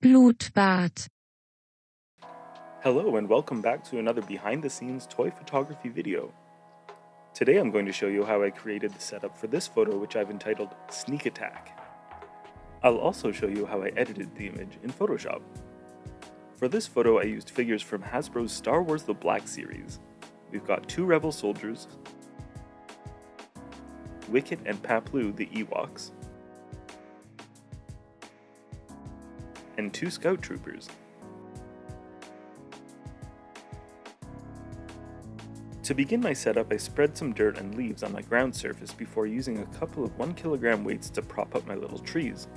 Blutbad. Hello and welcome back to another behind-the-scenes toy photography video. Today I'm going to show you how I created the setup for this photo, which I've entitled Sneak Attack. I'll also show you how I edited the image in Photoshop. For this photo I used figures from Hasbro's Star Wars The Black series. We've got 2 Rebel soldiers, Wicket and Paploo the Ewoks, and 2 scout troopers. To begin my setup, I spread some dirt and leaves on my ground surface before using a couple of 1 kilogram weights to prop up my little trees.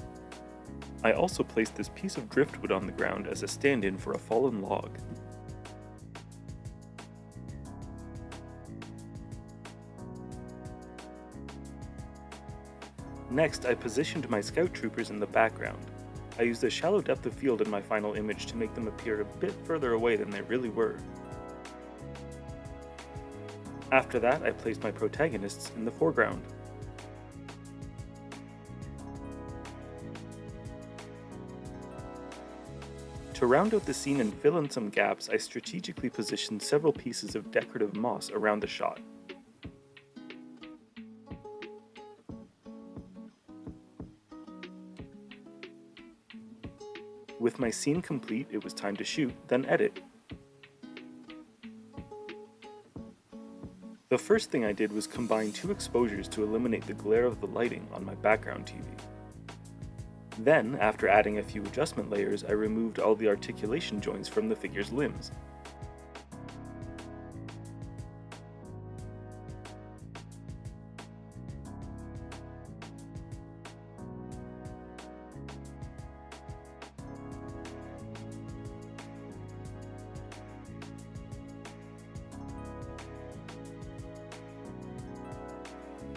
I also placed this piece of driftwood on the ground as a stand-in for a fallen log. Next, I positioned my scout troopers in the background. I used a shallow depth of field in my final image to make them appear a bit further away than they really were. After that, I placed my protagonists in the foreground. To round out the scene and fill in some gaps, I strategically positioned several pieces of decorative moss around the shot. With my scene complete, it was time to shoot, then edit. The first thing I did was combine 2 exposures to eliminate the glare of the lighting on my background TV. Then, after adding a few adjustment layers, I removed all the articulation joints from the figure's limbs.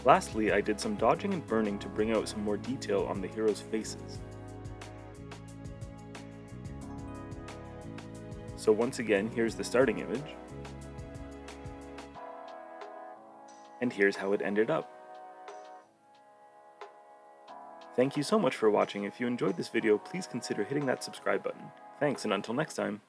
Lastly, I did some dodging and burning to bring out some more detail on the heroes' faces. So once again, here's the starting image, and here's how it ended up. Thank you so much for watching. If you enjoyed this video, please consider hitting that subscribe button. Thanks, and until next time.